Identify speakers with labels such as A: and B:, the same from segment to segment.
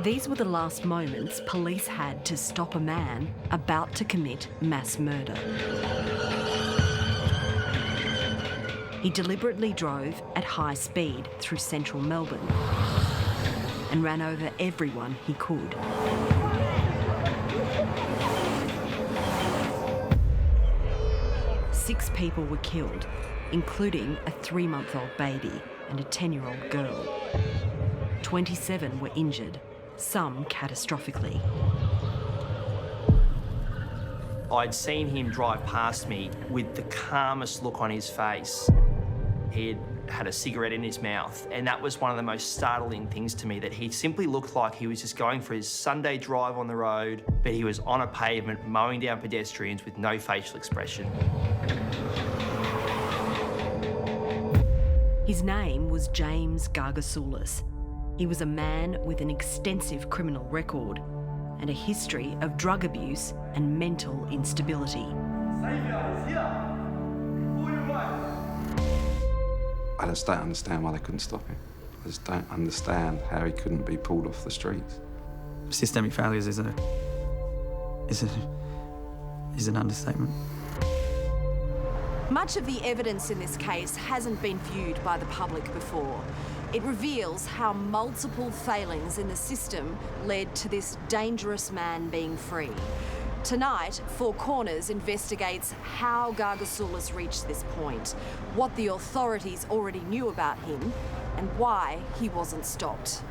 A: These were the last moments police had to stop a man about to commit mass murder. He deliberately drove at high speed through central Melbourne and ran over everyone he could. Six people were killed, including a 3-month-old baby and a 10-year-old girl. 27 were injured, some catastrophically.
B: I'd seen him drive past me with the calmest look on his face. He had a cigarette in his mouth, and that was one of the most startling things to me, that he simply looked like he was just going for his Sunday drive on the road, but he was on a pavement mowing down pedestrians with no facial expression.
A: His name was James Gargasoulas. He was a man with an extensive criminal record and a history of drug abuse and mental instability.
C: I just don't understand why they couldn't stop him. I just don't understand how he couldn't be pulled off the streets.
D: Systemic failures is an understatement.
E: Much of the evidence in this case hasn't been viewed by the public before. It reveals how multiple failings in the system led to this dangerous man being free. Tonight, Four Corners investigates how Gargasoulas reached this point, what the authorities already knew about him, and why he wasn't stopped.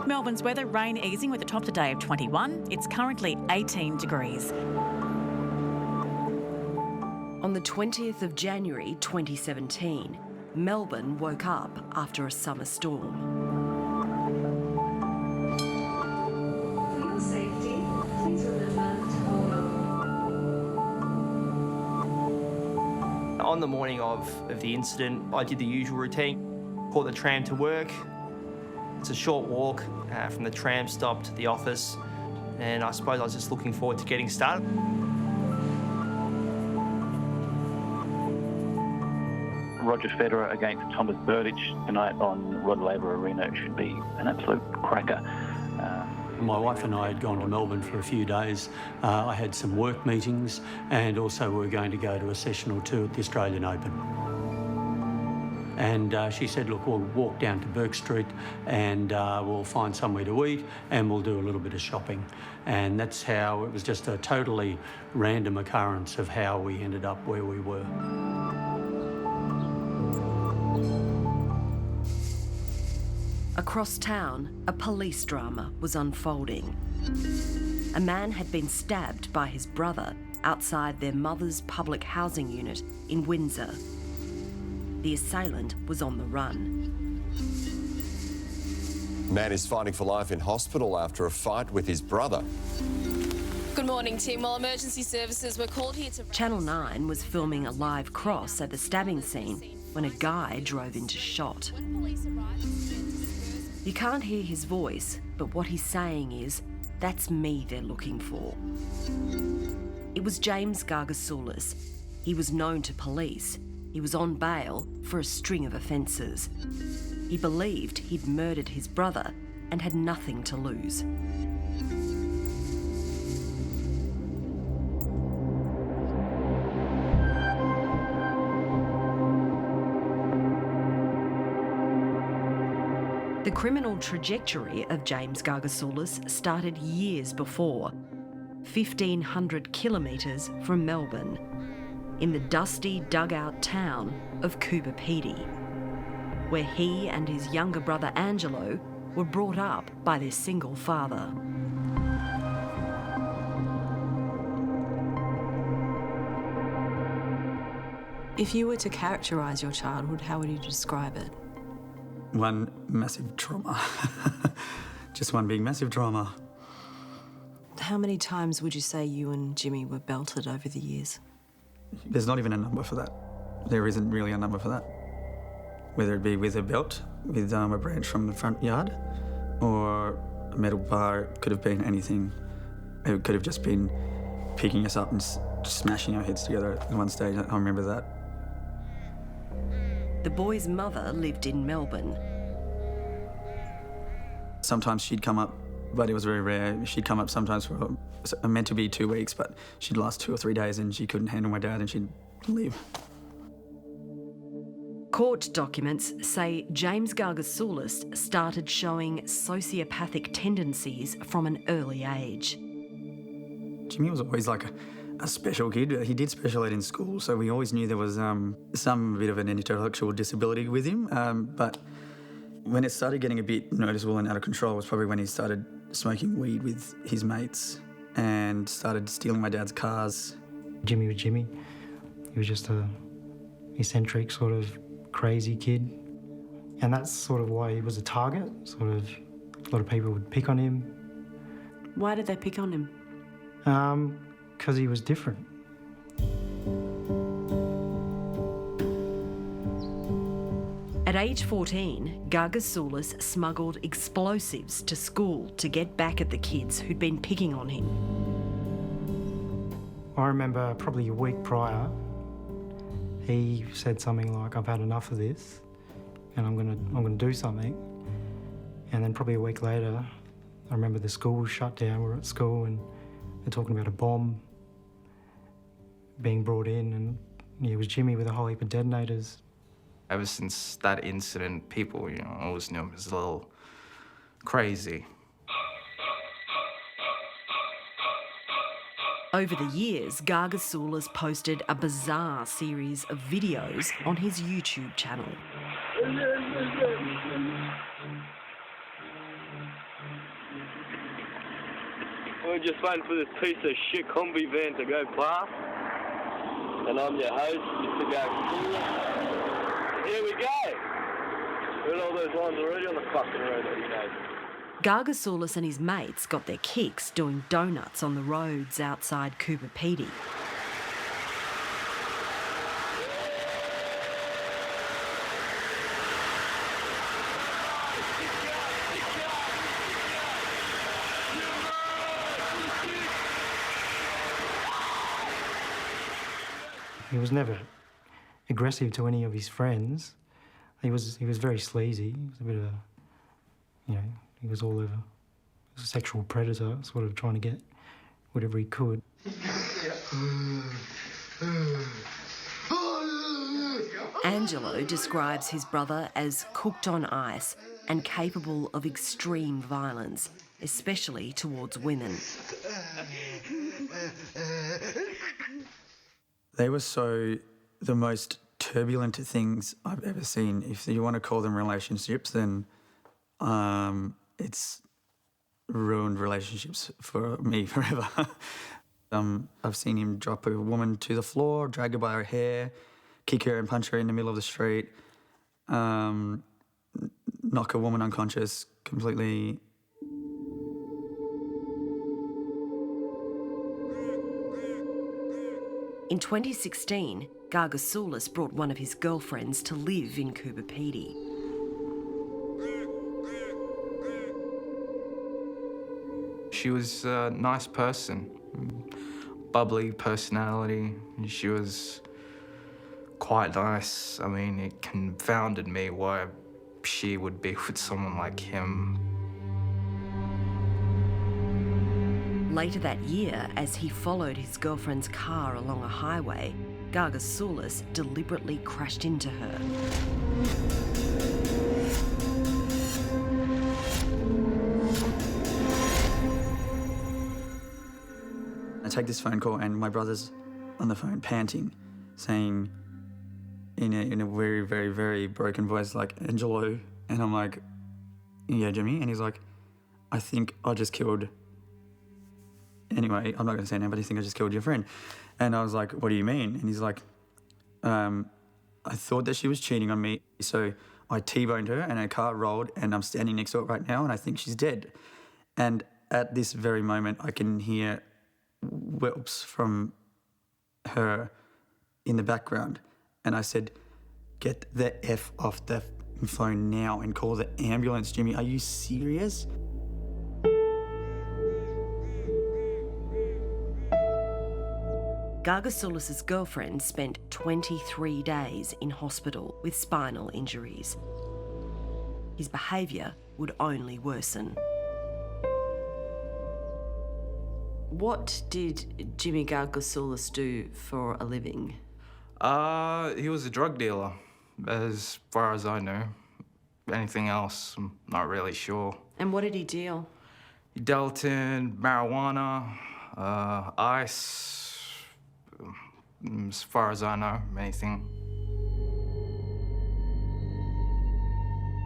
F: Melbourne's weather, rain easing with a top today of 21. It's currently 18 degrees.
A: On the 20th of January 2017, Melbourne woke up after a summer storm.
G: For your safety, please remember to hold on.
B: On the morning of the incident, I did the usual routine, caught the tram to work. It's a short walk from the tram stop to the office, and I suppose I was just looking forward to getting started.
H: Roger Federer against Thomas Burditch tonight on Rod Laver Arena should be an absolute cracker.
I: My wife and I had gone to Melbourne for a few days. I had some work meetings, and also we were going to go to a session or two at the Australian Open. And she said, look, we'll walk down to Bourke Street and we'll find somewhere to eat and we'll do a little bit of shopping. And that's how, it was just a totally random occurrence of how we ended up where we were.
A: Across town, a police drama was unfolding. A man had been stabbed by his brother outside their mother's public housing unit in Windsor. The assailant was on the run.
J: Man is fighting for life in hospital after a fight with his brother.
K: Good morning, team. Well, emergency services were called here to...
A: Channel 9 was filming a live cross at the stabbing scene when a guy drove into shot. You can't hear his voice, but what he's saying is, "That's me they're looking for." It was James Gargasoulas. He was known to police. He was on bail for a string of offences. He believed he'd murdered his brother and had nothing to lose. The criminal trajectory of James Gargasoulas started years before, 1,500 kilometres from Melbourne, in the dusty dugout town of Cooper Pedy, where he and his younger brother Angelo were brought up by their single father.
E: If you were to characterise your childhood, how would you describe it?
D: One massive trauma. Just one big massive trauma.
E: How many times would you say you and Jimmy were belted over the years?
D: There's not even a number for that. There isn't really a number for that. Whether it be with a belt with a branch from the front yard, or a metal bar. It could have been anything. It could have just been picking us up and smashing our heads together at one stage. I remember that.
A: The boy's mother lived in Melbourne.
D: Sometimes she'd come up, but it was very rare. She'd come up sometimes for meant to be 2 weeks, but she'd last 2 or 3 days and she couldn't handle my dad and she'd leave.
A: Court documents say James Gargasoulas started showing sociopathic tendencies from an early age.
D: Jimmy was always like a special kid. He did special ed in school, so we always knew there was some bit of an intellectual disability with him. But when it started getting a bit noticeable and out of control was probably when he started smoking weed with his mates and started stealing my dad's cars.
L: Jimmy was Jimmy. He was just a eccentric, sort of crazy kid. And that's sort of why he was a target. Sort of, a lot of people would pick on him.
A: Why did they pick on him?
L: Because he was different.
A: At age 14, Gargasoulas smuggled explosives to school to get back at the kids who'd been picking on him.
L: I remember probably a week prior, he said something like, "I've had enough of this and I'm gonna do something." And then probably a week later, I remember the school was shut down. We were at school and they're talking about a bomb being brought in, and it was Jimmy with a whole heap of detonators.
M: Ever since that incident, people, always knew him as a little crazy.
A: Over the years, Gargasoulas posted a bizarre series of videos on his YouTube channel.
N: We're just waiting for this piece of shit combi van to go past. And I'm your host, Mr. Gargasoulas. Here we go! Got all those lines already on the fucking road,
A: Gargasoulas and his mates got their kicks doing donuts on the roads outside Cooper Pedy.
L: He was never aggressive to any of his friends. He was very sleazy. He was a bit of a, he was all over. He was a sexual predator, sort of trying to get whatever he could.
A: Angelo describes his brother as cooked on ice and capable of extreme violence, especially towards women.
D: They were the most turbulent things I've ever seen. If you want to call them relationships, then it's ruined relationships for me forever. I've seen him drop a woman to the floor, drag her by her hair, kick her and punch her in the middle of the street, knock a woman unconscious completely.
A: In 2016, Gargasoulas brought one of his girlfriends to live in Cooper Pedy.
M: She was a nice person, bubbly personality. She was quite nice. I mean, it confounded me why she would be with someone like him.
A: Later that year, as he followed his girlfriend's car along a highway, Gargasoulas deliberately crashed into her.
D: I take this phone call and my brother's on the phone panting, saying in a very, very, very broken voice, like, "Angelo." And I'm like, "Yeah, Jimmy?" And he's like, "I think I just killed..." Anyway, I'm not going to say name, but I think I just killed your friend. And I was like, "What do you mean?" And he's like, "I thought that she was cheating on me, so I T-boned her and her car rolled and I'm standing next to it right now and I think she's dead." And at this very moment, I can hear whelps from her in the background. And I said, "Get the F off the phone now and call the ambulance, Jimmy. Are you serious?
A: Gargasoulas' girlfriend spent 23 days in hospital with spinal injuries. His behaviour would only worsen.
O: What did Jimmy Gargasoulas do for a living?
M: He was a drug dealer, as far as I know. Anything else, I'm not really sure.
O: And what did he deal?
M: He dealt in marijuana, ice, as far as I know, anything.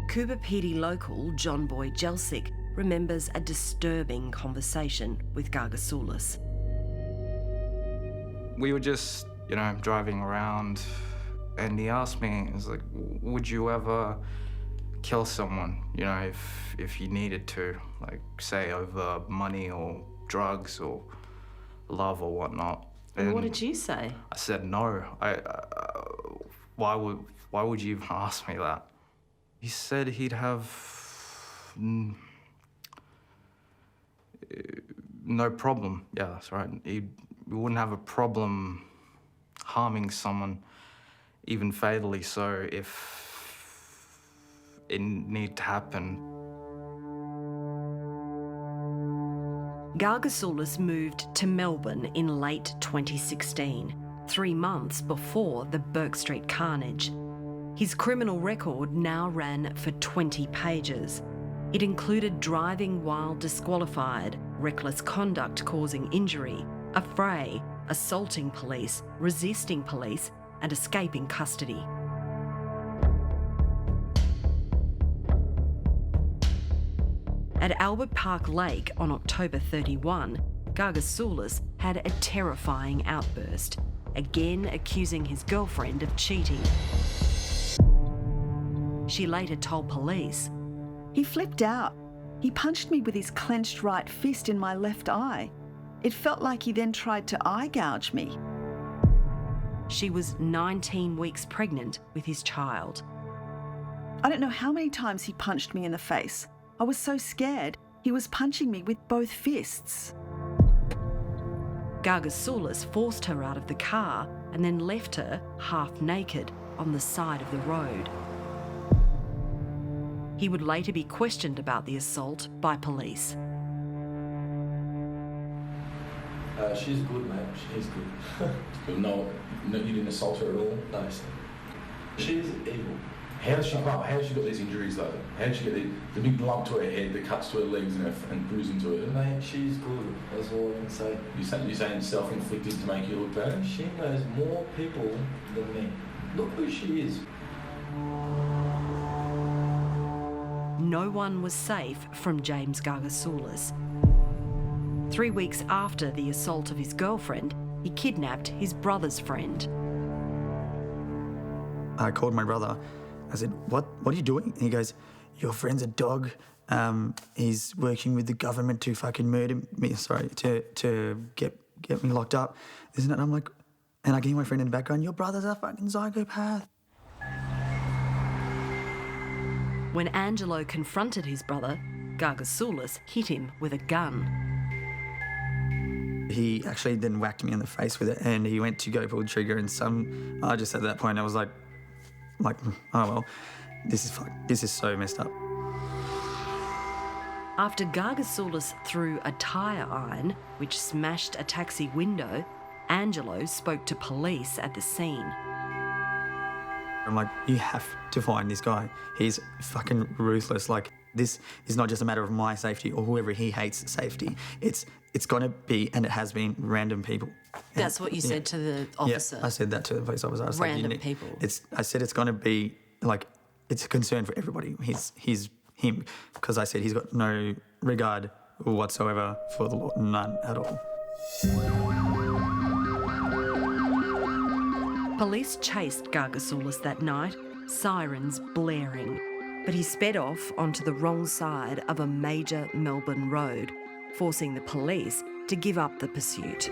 A: Cooper PD local John Boy Jelsic remembers a disturbing conversation with Gargasoulas.
M: We were just, driving around, and he asked me, he was like, would you ever kill someone, if you needed to, like, say, over money or drugs or love or whatnot.
O: And what did you say?
M: I said no. Why would you even ask me that? He said he'd have no problem. Yeah, that's right. He wouldn't have a problem harming someone, even fatally so, if it needed to happen.
A: Gargasoulas moved to Melbourne in late 2016, 3 months before the Bourke Street carnage. His criminal record now ran for 20 pages. It included driving while disqualified, reckless conduct causing injury, a fray, assaulting police, resisting police, and escaping custody. At Albert Park Lake on October 31, Gargasoulas had a terrifying outburst, again accusing his girlfriend of cheating. She later told police,
P: "He flipped out. He punched me with his clenched right fist in my left eye. It felt like he then tried to eye gouge me."
A: She was 19 weeks pregnant with his child.
P: "I don't know how many times he punched me in the face. I was so scared. He was punching me with both fists."
A: Gargasoulas forced her out of the car and then left her half naked on the side of the road. He would later be questioned about the assault by police.
Q: She's good, mate. She's good. But no, you didn't assault her at all? No, sir. She's evil. How's she got these injuries though? How did she get the big lump to her head, the cuts to her legs and bruising to her? Mate, she's good. That's all I can say. You're saying self-inflicted to make you look bad? She knows more people than me. Look who she is.
A: No one was safe from James Gargasoulas. 3 weeks after the assault of his girlfriend, he kidnapped his brother's friend.
D: I called my brother. I said, what are you doing? And he goes, "Your friend's a dog. He's working with the government to fucking murder me, to get me locked up. Isn't it?" And I'm like, and I can hear my friend in the background, "Your brother's a fucking psychopath."
A: When Angelo confronted his brother, Gargasoulas hit him with a gun.
D: He actually then whacked me in the face with it, and he went to go pull the trigger, and I just at that point I was like, oh well, this is so messed up.
A: After Gargasoulas threw a tyre iron, which smashed a taxi window, Angelo spoke to police at the scene.
D: I'm like, you have to find this guy. He's fucking ruthless. Like, this is not just a matter of my safety or whoever he hates safety. It's going to be, and it has been, random people.
O: That's what you said to the officer?
D: Yeah, I said that to the police officer. I was
O: random
D: like,
O: people.
D: I said it's going to be, like, it's a concern for everybody. He's him, because I said he's got no regard whatsoever for the law, none at all.
A: Police chased Gargasoulas that night, sirens blaring, but he sped off onto the wrong side of a major Melbourne road, forcing the police to give up the pursuit.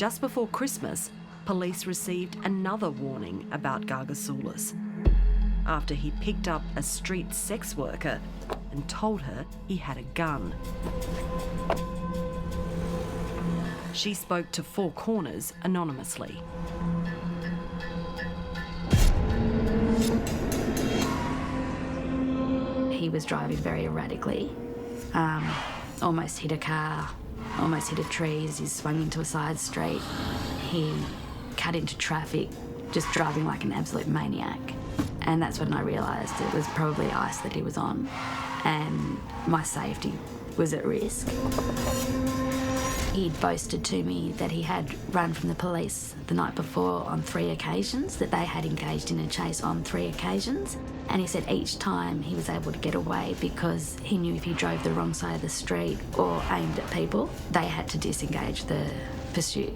A: Just before Christmas, police received another warning about Gargasoulas after he picked up a street sex worker and told her he had a gun. She spoke to Four Corners anonymously.
R: He was driving very erratically, almost hit a car, almost hit a tree as he swung into a side street. He cut into traffic, just driving like an absolute maniac. And that's when I realised it was probably ice that he was on, and my safety was at risk. He'd boasted to me that he had run from the police the night before on 3 occasions, that they had engaged in a chase on 3 occasions. And he said each time he was able to get away because he knew if he drove the wrong side of the street or aimed at people, they had to disengage the pursuit.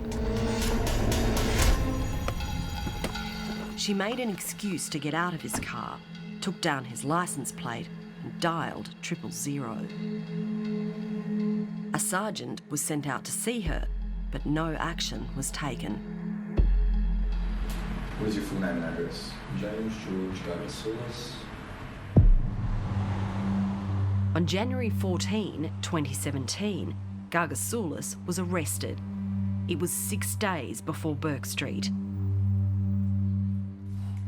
A: She made an excuse to get out of his car, took down his licence plate and dialed 000. A sergeant was sent out to see her, but no action was taken.
Q: What is your full name and address? James George Gargasoulas.
A: On January 14, 2017, Gargasoulas was arrested. It was 6 days before Bourke Street.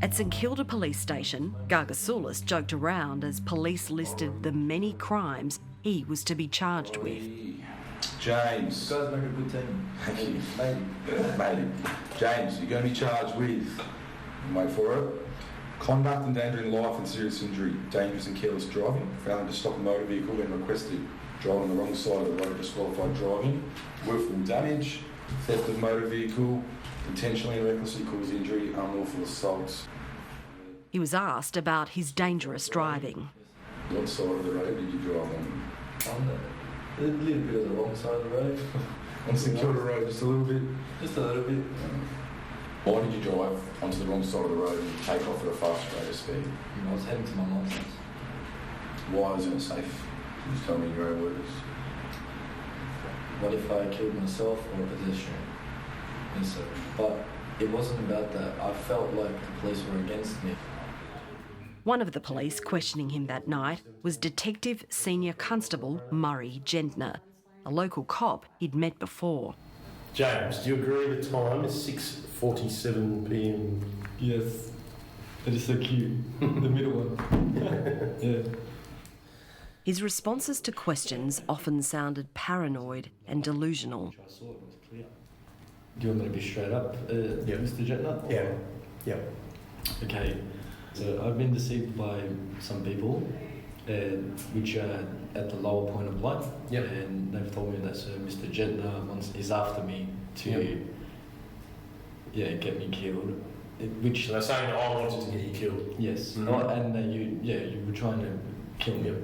A: At St Kilda Police Station, Gargasoulas joked around as police listed the many crimes he was to be charged with.
Q: James. You guys make a good team. Thank you. Maybe. James, you're going to be charged with, wait for it, conduct endangering life and serious injury, dangerous and careless driving, failing to stop a motor vehicle when requested, driving on the wrong side of the road, disqualified driving, willful damage, theft of motor vehicle, intentionally and recklessly cause injury, unlawful assaults.
A: He was asked about his dangerous driving.
Q: What side of the road did you drive on?
S: A little bit of the wrong side of the road.
Q: On St Kilda Road, just a little bit?
S: Just a little bit.
Q: Why did you drive onto the wrong side of the road and take off at a fast rate of speed?
S: I was heading to my mum's house.
Q: Why isn't it safe? Just tell me in your own words.
S: What if I killed myself or a pedestrian? And so, but it wasn't about that. I felt like the police were against me.
A: One of the police questioning him that night was Detective Senior Constable Murray Gentner, a local cop he'd met before.
T: James, do you agree the time is 6:47 p.m?
S: Yes. That is so cute. The middle one. Yeah.
A: His responses to questions often sounded paranoid and delusional.
S: Do you want me to be straight up, Mr. Gentner?
T: Yeah. Yeah.
S: Okay. So I've been deceived by some people, which are at the lower point of life.
T: Yep.
S: And they've told me that Mr. Gentner is after me to, get me killed. Which
T: so they're saying that I wanted to get you killed.
S: Yes.
T: Mm-hmm.
S: And you were trying to kill me.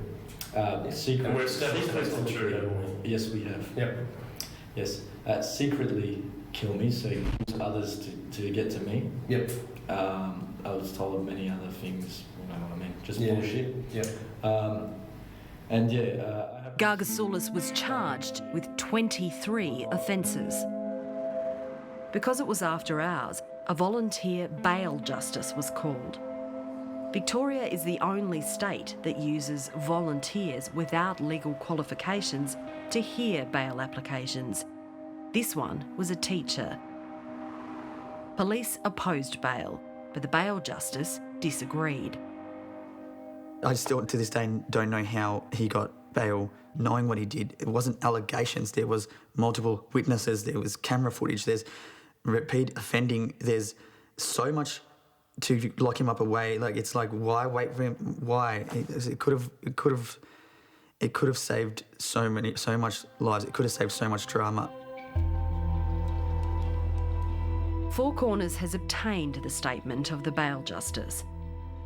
S: Secretly.
T: And we're established that's not true, haven't we?
S: Yes, we have.
T: Yep.
S: Yes. Secretly kill me, so you use others to get to me.
T: Yep.
S: I was told many other things, you know what I mean, just bullshit.
T: Yeah.
A: Gargasoulas was charged with 23 offences. Because it was after hours, a volunteer bail justice was called. Victoria is the only state that uses volunteers without legal qualifications to hear bail applications. This one was a teacher. Police opposed bail, but the bail justice disagreed.
D: I still, to this day, don't know how he got bail, knowing what he did. It wasn't allegations. There was multiple witnesses. There was camera footage. There's repeat offending. There's so much to lock him up away. Like, it's like, why wait for him? Why? It could have saved so much lives. It could have saved so much drama.
A: Four Corners has obtained the statement of the bail justice.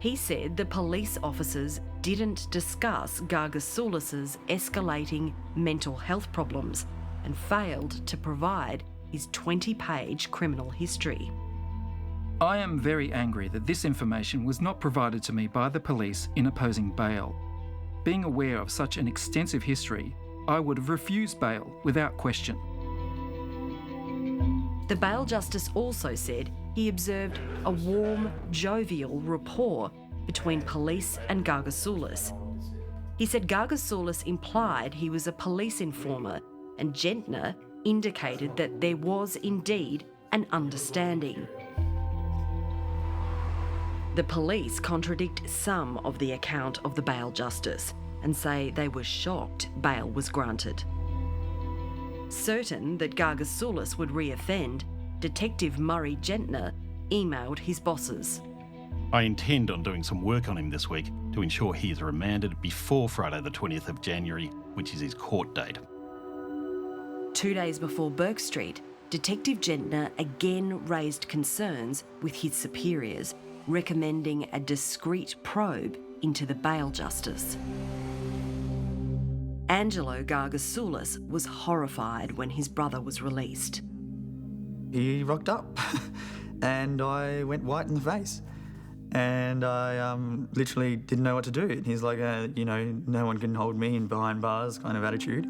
A: He said the police officers didn't discuss Gargasoulas' escalating mental health problems and failed to provide his 20-page criminal history.
U: I am very angry that this information was not provided to me by the police in opposing bail. Being aware of such an extensive history, I would have refused bail without question.
A: The bail justice also said he observed a warm, jovial rapport between police and Gargasoulas. He said Gargasoulas implied he was a police informer and Gentner indicated that there was indeed an understanding. The police contradict some of the account of the bail justice and say they were shocked bail was granted. Certain that Gargasoulas would reoffend, Detective Murray Gentner emailed his bosses.
C: I intend on doing some work on him this week to ensure he is remanded before Friday the 20th of January, which is his court date.
A: 2 days before Bourke Street, Detective Gentner again raised concerns with his superiors, recommending a discreet probe into the bail justice. Angelo Gargasoulas was horrified when his brother was released.
D: He rocked up and I went white in the face. And I literally didn't know what to do. He's like, no one can hold me in behind bars kind of attitude.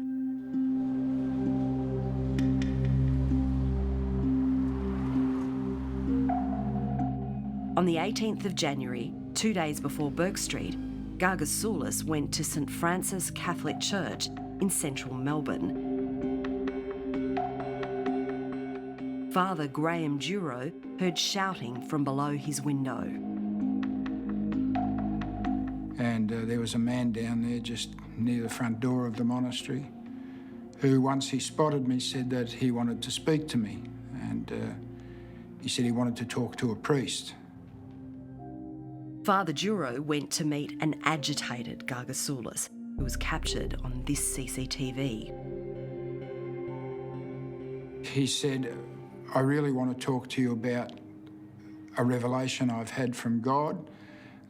A: On the 18th of January, 2 days before Bourke Street, Gargasoulas went to St Francis Catholic Church in central Melbourne. Father Graham Duro heard shouting from below his window.
V: And there was a man down there just near the front door of the monastery who, once he spotted me, said that he wanted to speak to me. And he said he wanted to talk to a priest.
A: Father Duro went to meet an agitated Gargasoulas, who was captured on this CCTV.
V: He said, I really want to talk to you about a revelation I've had from God.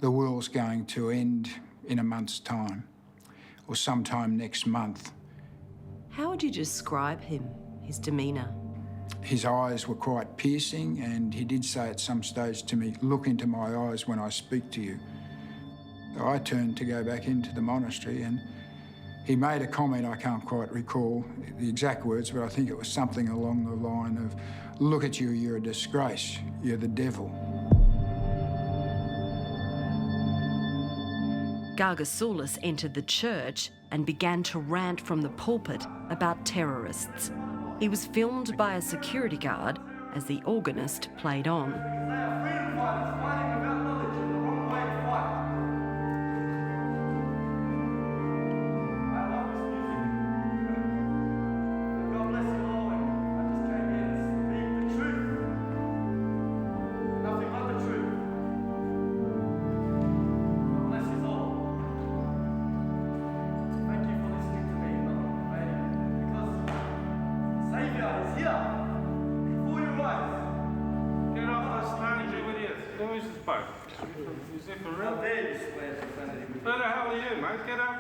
V: The world's going to end in a month's time, or sometime next month.
O: How would you describe him, his demeanour?
V: His eyes were quite piercing, and he did say at some stage to me, look into my eyes when I speak to you. So I turned to go back into the monastery, and he made a comment, I can't quite recall the exact words, but I think it was something along the line of, look at you, you're a disgrace, you're the devil.
A: Gargasoulas entered the church and began to rant from the pulpit about terrorists. He was filmed by a security guard as the organist played on.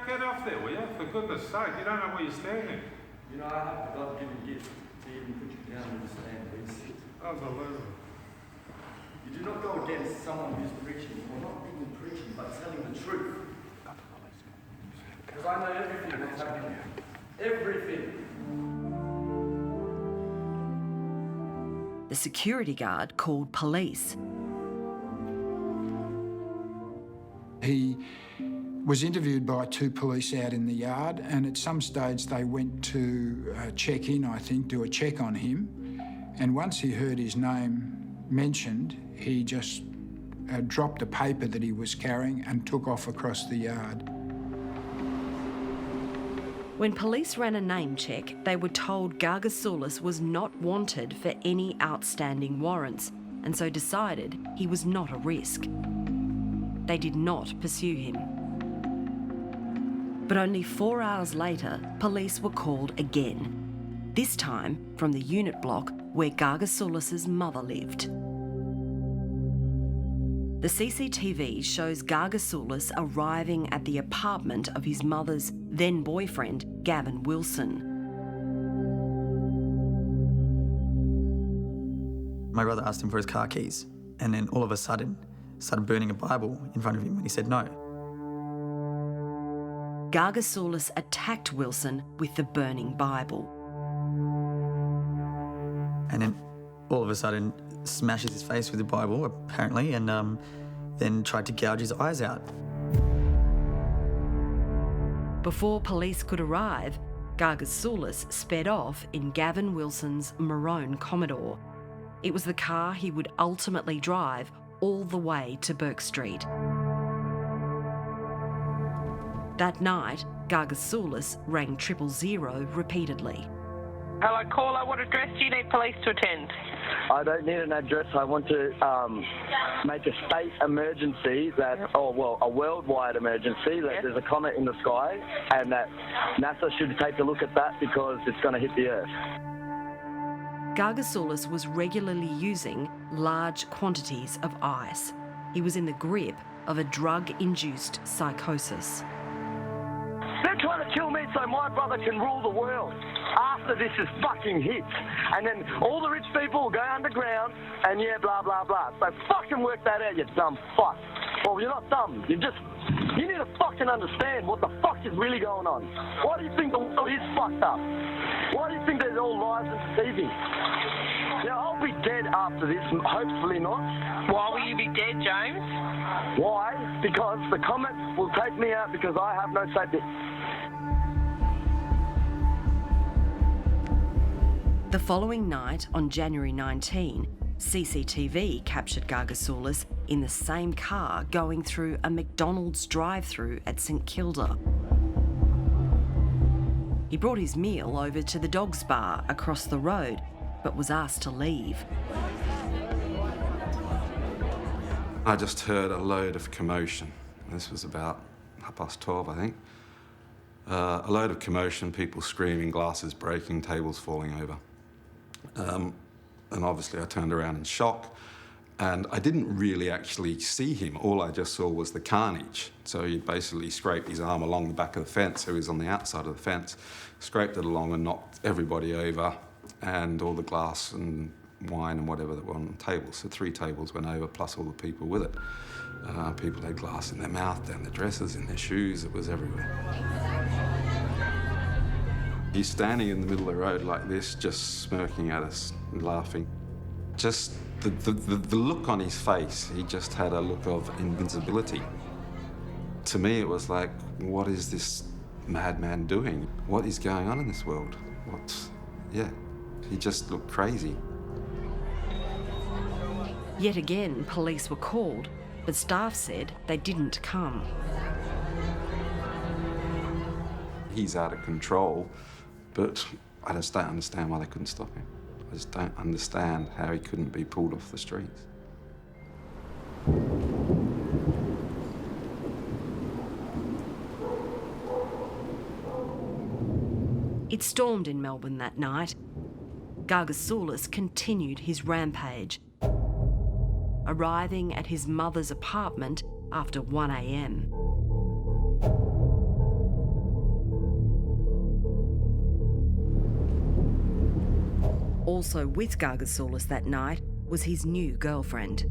W: Get off there, will you? For goodness sake, you don't know where you're standing.
X: You know, I have the God-given gift to even put you down and stand. Please sit.
W: Unbelievable.
X: You do not go against someone who's preaching, or not even preaching, but telling the truth. Because I know everything that's happening. Everything.
A: The security guard called police.
V: He was interviewed by 2 police out in the yard, and at some stage they went to check in, I think, do a check on him. And once he heard his name mentioned, he just dropped a paper that he was carrying and took off across the yard.
A: When police ran a name check, they were told Gargasoulas was not wanted for any outstanding warrants, and so decided he was not a risk. They did not pursue him. But only 4 hours later, police were called again, this time from the unit block where Gargasoulas' mother lived. The CCTV shows Gargasoulas arriving at the apartment of his mother's then-boyfriend, Gavin Wilson.
D: My brother asked him for his car keys, and then all of a sudden started burning a Bible in front of him when he said no.
A: Gargasoulas attacked Wilson with the burning Bible.
D: And then all of a sudden smashes his face with the Bible, apparently, and then tried to gouge his eyes out.
A: Before police could arrive, Gargasoulas sped off in Gavin Wilson's maroon Commodore. It was the car he would ultimately drive all the way to Bourke Street. That night, Gargasoulas rang 000 repeatedly.
B: Hello, caller. What address do you need police to attend?
N: I don't need an address. I want to make a state emergency a worldwide emergency that there's a comet in the sky and that NASA should take a look at that because it's going to hit the Earth.
A: Gargasoulas was regularly using large quantities of ice. He was in the grip of a drug-induced psychosis.
N: They're trying to kill me so my brother can rule the world after this is fucking hit. And then all the rich people will go underground and blah, blah, blah. So fucking work that out, you dumb fuck. Well, you're not dumb. You need to fucking understand what the fuck is really going on. Why do you think the world is fucked up? Why do you think there's all lies and deceiving? Yeah, I'll be dead after this, hopefully not.
B: Why will you be dead, James?
N: Why? Because the comet will take me out because I have no safety.
A: The following night, on January 19, CCTV captured Gargasoulas in the same car going through a McDonald's drive-through at St Kilda. He brought his meal over to the Dogs Bar across the road, but was asked to leave.
F: I just heard a load of commotion. This was about 12:30, I think. A load of commotion, people screaming, glasses breaking, tables falling over. And obviously I turned around in shock, and I didn't really actually see him. All I just saw was the carnage. So he basically scraped his arm along the back of the fence, so he was on the outside of the fence, scraped it along and knocked everybody over, and all the glass and wine and whatever that were on the tables. So 3 tables went over, plus all the people with it. People had glass in their mouth, down their dresses, in their shoes, it was everywhere. He's standing in the middle of the road like this, just smirking at us and laughing. Just the look on his face, he just had a look of invincibility. To me, it was like, what is this madman doing? What is going on in this world? He just looked crazy.
A: Yet again, police were called, but staff said they didn't come.
F: He's out of control, but I just don't understand why they couldn't stop him. I just don't understand how he couldn't be pulled off the streets.
A: It stormed in Melbourne that night. Gargasoulas continued his rampage, arriving at his mother's apartment after 1 a.m. Also with Gargasoulas that night was his new girlfriend.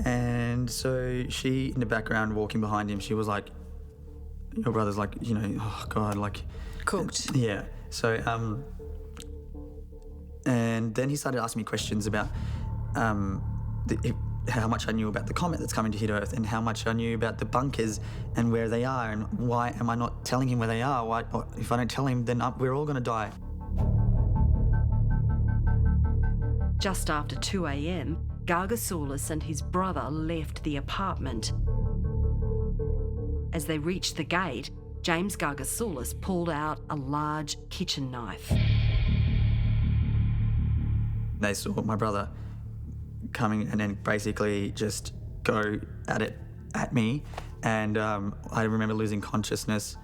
D: And so she, in the background, walking behind him, she was like, your brother's like, oh God, like...
O: Cooked.
D: Yeah. So, and then he started asking me questions about how much I knew about the comet that's coming to hit Earth and how much I knew about the bunkers and where they are and why am I not telling him where they are? Why, if I don't tell him, then we're all going to die.
A: Just after 2 a.m, Gargasoulas and his brother left the apartment. As they reached the gate, James Gargasoulas pulled out a large kitchen knife.
D: They saw my brother coming and then basically just go at it at me, and I remember losing consciousness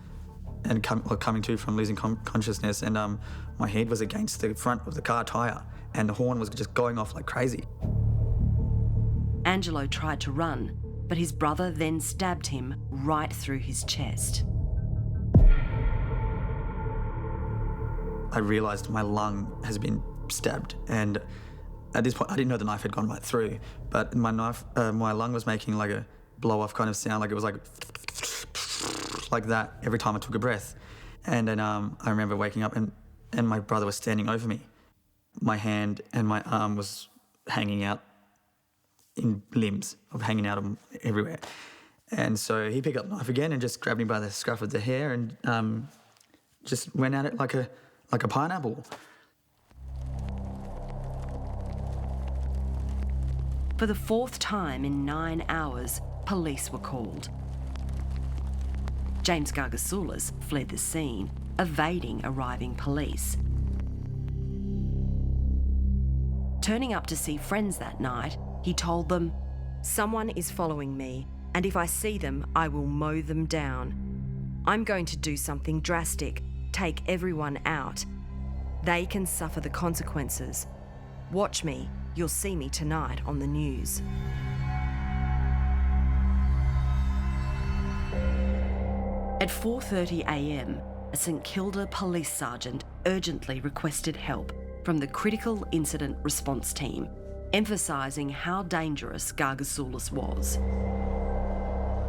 D: and coming to from losing consciousness, and my head was against the front of the car tyre and the horn was just going off like crazy.
A: Angelo tried to run, but his brother then stabbed him right through his chest.
D: I realised my lung has been stabbed, and at this point I didn't know the knife had gone right through, but my lung was making like a blow-off kind of sound, like it was like that every time I took a breath. And then I remember waking up and my brother was standing over me, my hand and my arm was hanging out in limbs, hanging out everywhere. And so he picked up the knife again and just grabbed me by the scruff of the hair and just went at it like a pineapple.
A: For the fourth time in 9 hours, police were called. James Gargasoulas fled the scene, evading arriving police. Turning up to see friends that night, he told them, "Someone is following me, and if I see them, I will mow them down. I'm going to do something drastic, take everyone out. They can suffer the consequences. Watch me, you'll see me tonight on the news." At 4:30 a.m, a St Kilda police sergeant urgently requested help from the Critical Incident Response Team, emphasising how dangerous Gargasoulas was.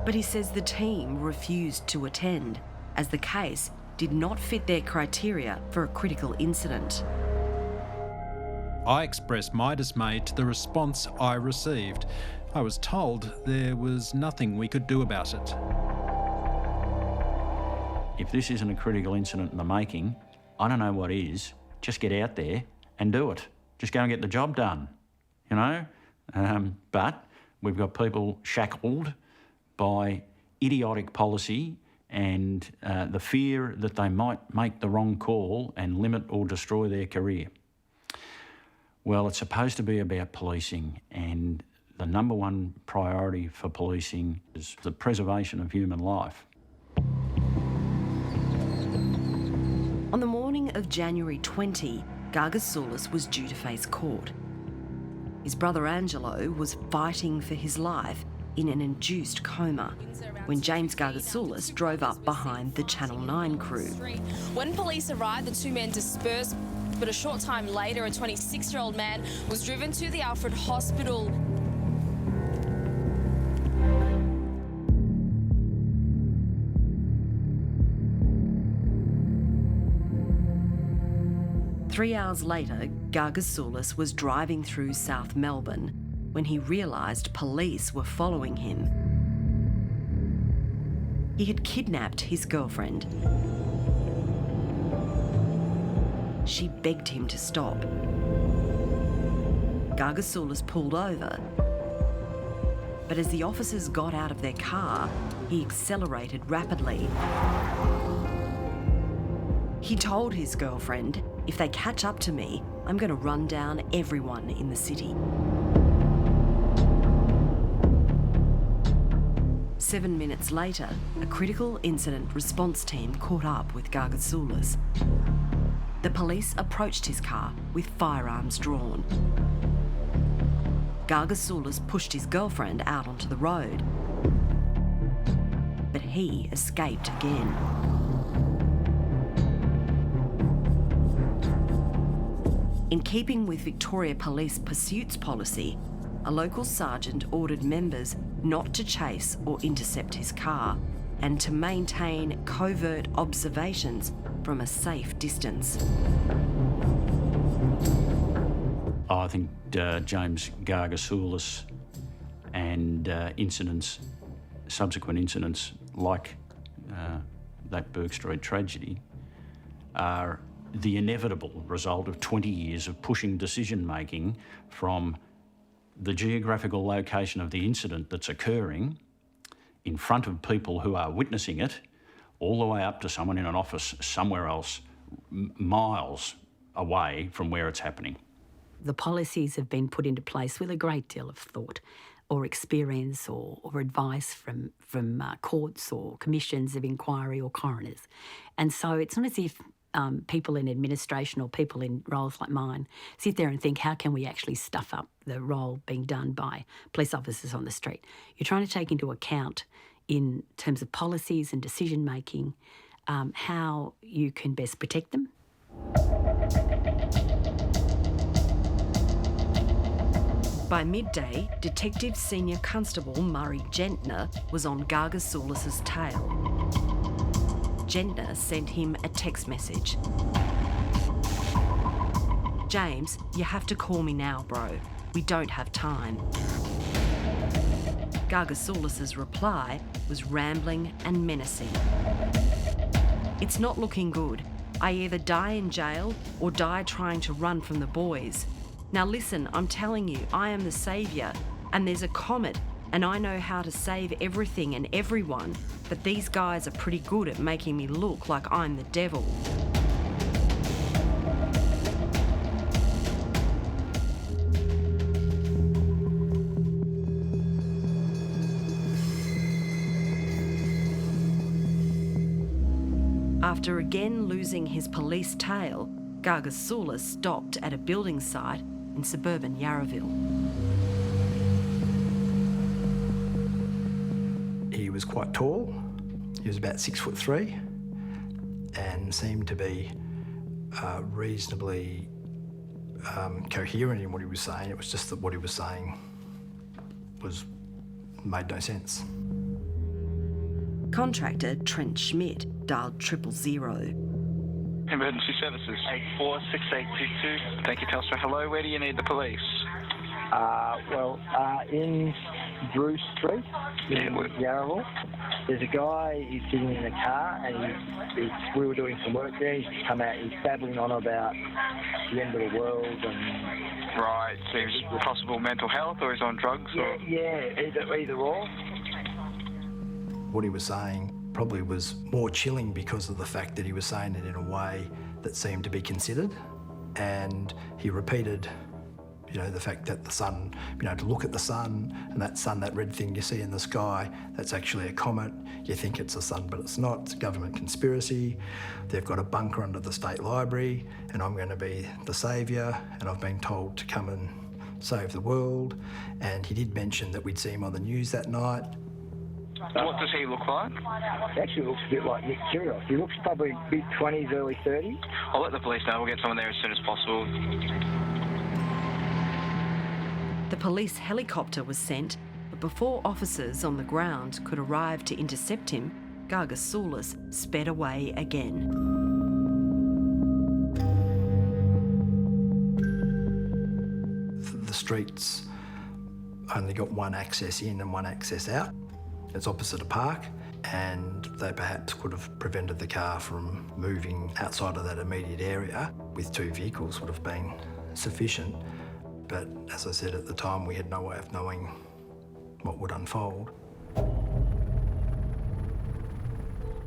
A: But he says the team refused to attend, as the case did not fit their criteria for a critical incident.
U: I expressed my dismay to the response I received. I was told there was nothing we could do about it.
G: If this isn't a critical incident in the making, I don't know what is. Just get out there and do it. Just go and get the job done, you know? But we've got people shackled by idiotic policy and the fear that they might make the wrong call and limit or destroy their career. Well, it's supposed to be about policing, and the number one priority for policing is the preservation of human life.
A: On the morning of January 20, Gargasoulas was due to face court. His brother Angelo was fighting for his life in an induced coma when James Gargasoulas drove up behind the Channel 9 crew.
K: When police arrived, the two men dispersed, but a short time later, a 26-year-old man was driven to the Alfred Hospital.
A: Three hours later, Gargasoulas was driving through South Melbourne when he realised police were following him. He had kidnapped his girlfriend. She begged him to stop. Gargasoulas pulled over, but as the officers got out of their car, he accelerated rapidly. He told his girlfriend, "If they catch up to me, I'm going to run down everyone in the city." 7 minutes later, a critical incident response team caught up with Gargasoulas. The police approached his car with firearms drawn. Gargasoulas pushed his girlfriend out onto the road, but he escaped again. In keeping with Victoria Police pursuits policy, a local sergeant ordered members not to chase or intercept his car and to maintain covert observations from a safe distance.
G: I think James Gargasoulas and subsequent incidents like that Bourke Street tragedy are the inevitable result of 20 years of pushing decision-making from the geographical location of the incident that's occurring in front of people who are witnessing it, all the way up to someone in an office somewhere else, miles away from where it's happening.
R: The policies have been put into place with a great deal of thought or experience or advice from courts or commissions of inquiry or coroners. And so it's not as if people in administration or people in roles like mine sit there and think, how can we actually stuff up the role being done by police officers on the street? You're trying to take into account, in terms of policies and decision-making, how you can best protect them.
A: By midday, Detective Senior Constable Murray Gentner was on Gargasoulas' tail. Gentner sent him a text message. James, you have to call me now, bro. We don't have time. Gargasoulas' reply was rambling and menacing. It's not looking good. I either die in jail or die trying to run from the boys. Now listen, I'm telling you, I am the saviour, and there's a comet, and I know how to save everything and everyone, but these guys are pretty good at making me look like I'm the devil. After again losing his police tail, Gargasoulas stopped at a building site in suburban Yarraville.
E: He was quite tall. He was about 6'3" and seemed to be reasonably coherent in what he was saying. It was just that what he was saying made no sense.
A: Contractor Trent Schmidt dialed 000.
H: Emergency services. 846822. Thank you, Telstra. Hello, where do you need the police?
I: In Bourke Street in Yarraville, there's a guy, he's sitting in a car and we were doing some work there. He's come out, he's babbling on about the end of the world and...
H: Right, seems possible mental health or he's on drugs?
I: Either or.
E: What he was saying probably was more chilling because of the fact that he was saying it in a way that seemed to be considered. And he repeated, the fact that the sun, to look at the sun, and that sun, that red thing you see in the sky, that's actually a comet. You think it's the sun, but it's not. It's a government conspiracy. They've got a bunker under the state library, and I'm going to be the saviour, and I've been told to come and save the world. And he did mention that we'd see him on the news that night.
H: What does he look like?
I: He actually looks a bit like Nick Kyrgios. He looks probably mid-20s, early 30s.
H: I'll let the police know. We'll get someone there as soon as possible.
A: The police helicopter was sent, but before officers on the ground could arrive to intercept him, Gargasoulas sped away again.
E: The streets only got one access in and one access out. It's opposite a park, and they perhaps could have prevented the car from moving outside of that immediate area. With 2 vehicles would have been sufficient. But as I said at the time, we had no way of knowing what would unfold.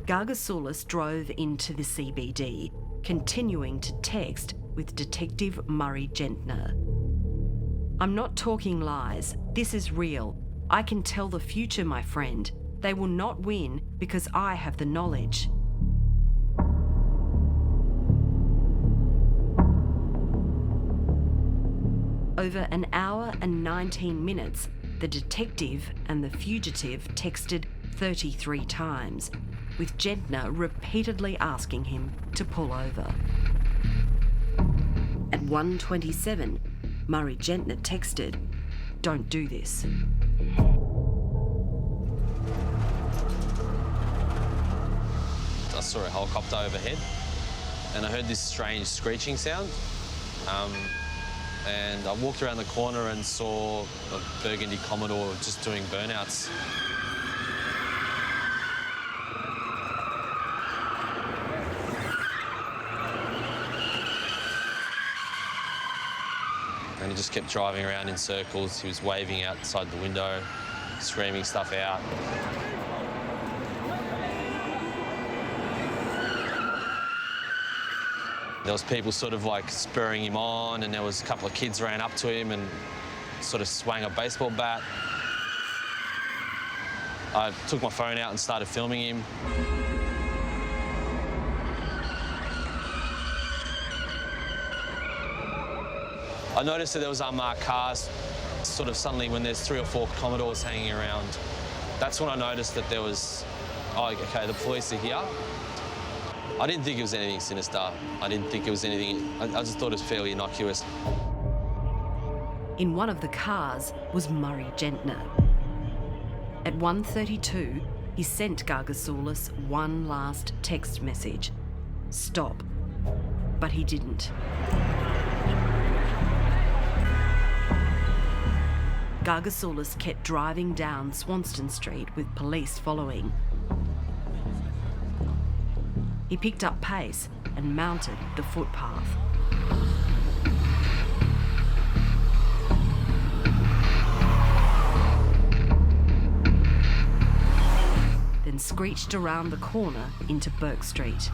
A: Gargasoulas drove into the CBD, continuing to text with Detective Murray Gentner. I'm not talking lies. This is real. I can tell the future, my friend. They will not win because I have the knowledge. Over an hour and 19 minutes, the detective and the fugitive texted 33 times, with Gentner repeatedly asking him to pull over. At 1:27, Murray Gentner texted, "Don't do this."
J: I saw a helicopter overhead and I heard this strange screeching sound. And I walked around the corner and saw a burgundy Commodore just doing burnouts. And he just kept driving around in circles. He was waving outside the window, screaming stuff out. There was people sort of like spurring him on, and there was a couple of kids ran up to him and sort of swung a baseball bat. I took my phone out and started filming him. I noticed that there was unmarked cars sort of suddenly when there's 3 or 4 Commodores hanging around. That's when I noticed that there was, oh, okay, the police are here. I didn't think it was anything sinister. I didn't think it was anything, I just thought it was fairly innocuous.
A: In one of the cars was Murray Gentner. At 1:32, he sent Gargasoulas one last text message. Stop. But he didn't. Gargasoulas kept driving down Swanston Street with police following. He picked up pace and mounted the footpath. Then screeched around the corner into Bourke Street.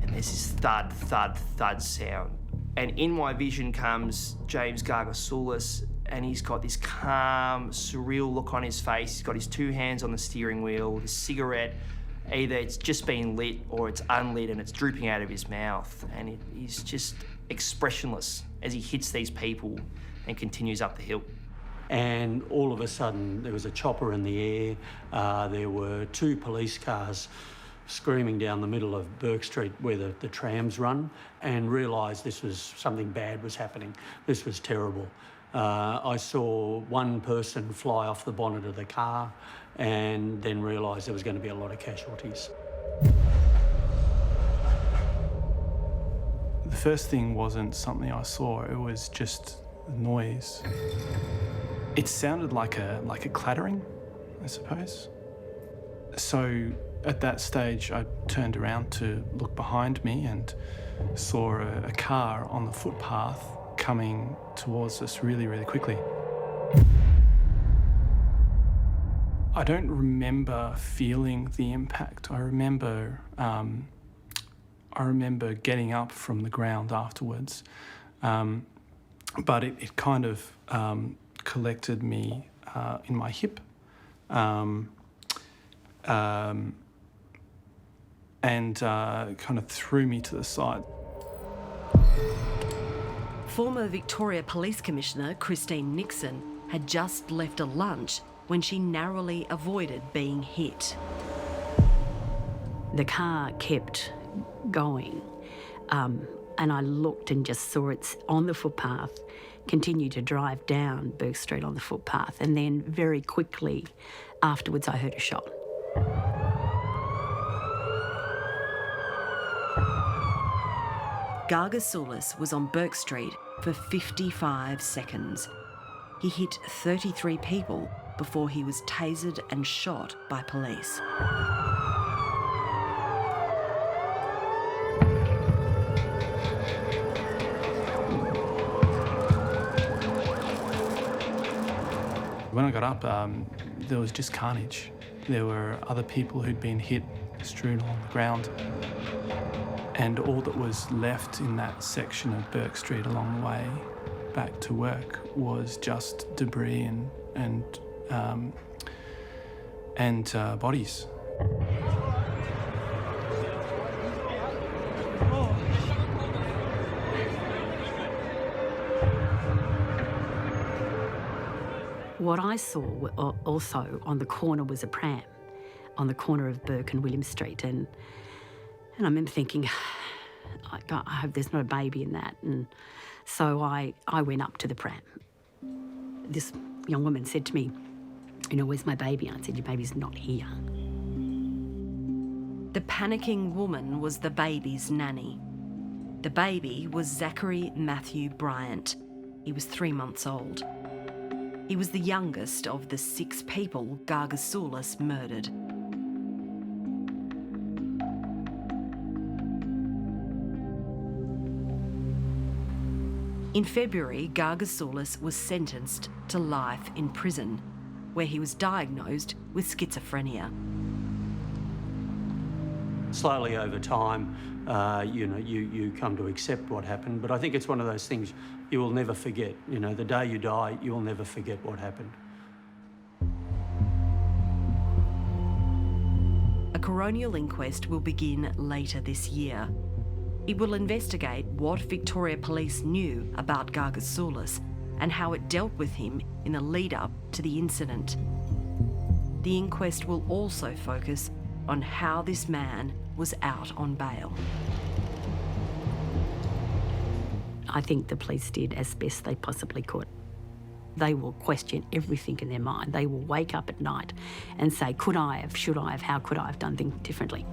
L: And there's this thud, thud, thud sound. And in my vision comes James Gargasoulas, and he's got this calm, surreal look on his face. He's got his two hands on the steering wheel, the cigarette. Either it's just been lit or it's unlit and it's drooping out of his mouth. And he's just expressionless as he hits these people and continues up the hill.
G: And all of a sudden there was a chopper in the air. There were two police cars screaming down the middle of Bourke Street where the trams run, and realised this was something bad was happening. This was terrible. I saw one person fly off the bonnet of the car and then realised there was going to be a lot of casualties.
M: The first thing wasn't something I saw, it was just noise. It sounded like a clattering, I suppose. So at that stage, I turned around to look behind me and saw a car on the footpath coming towards us really, really quickly. I don't remember feeling the impact. I remember getting up from the ground afterwards, but it kind of collected me in my hip, and kind of threw me to the side.
A: Former Victoria Police Commissioner Christine Nixon had just left a lunch when she narrowly avoided being hit.
R: The car kept going, and I looked and just saw it on the footpath, continue to drive down Bourke Street on the footpath, and then very quickly afterwards I heard a shot.
A: Gargasoulas was on Bourke Street for 55 seconds. He hit 33 people before he was tasered and shot by police.
M: When I got up, there was just carnage. There were other people who'd been hit, strewn along the ground. And all that was left in that section of Bourke Street along the way back to work was just debris and bodies.
R: What I saw also on the corner was a pram, on the corner of Bourke and William Street, and I remember thinking, I hope there's not a baby in that. And so I went up to the pram. This young woman said to me, where's my baby? And I said, your baby's not here.
A: The panicking woman was the baby's nanny. The baby was Zachary Matthew Bryant. He was 3 months old. He was the youngest of the 6 people Gargasoulas murdered. In February, Gargasoulas was sentenced to life in prison, where he was diagnosed with schizophrenia.
G: Slowly over time, you come to accept what happened, but I think it's one of those things you will never forget. The day you die, you will never forget what happened.
A: A coronial inquest will begin later this year. It will investigate what Victoria Police knew about Gargasoulas and how it dealt with him in the lead-up to the incident. The inquest will also focus on how this man was out on bail.
R: I think the police did as best they possibly could. They will question everything in their mind. They will wake up at night and say, could I have, should I have, how could I have done things differently?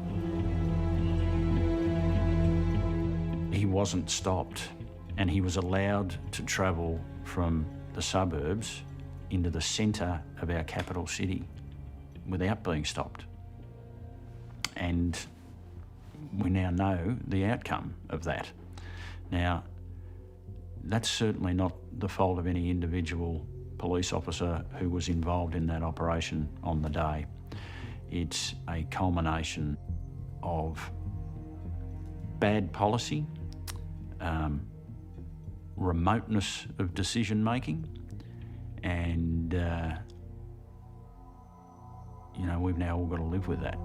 G: He wasn't stopped, and he was allowed to travel from the suburbs into the centre of our capital city without being stopped. And we now know the outcome of that. Now, that's certainly not the fault of any individual police officer who was involved in that operation on the day. It's a culmination of bad policy, remoteness of decision making, and we've now all got to live with that.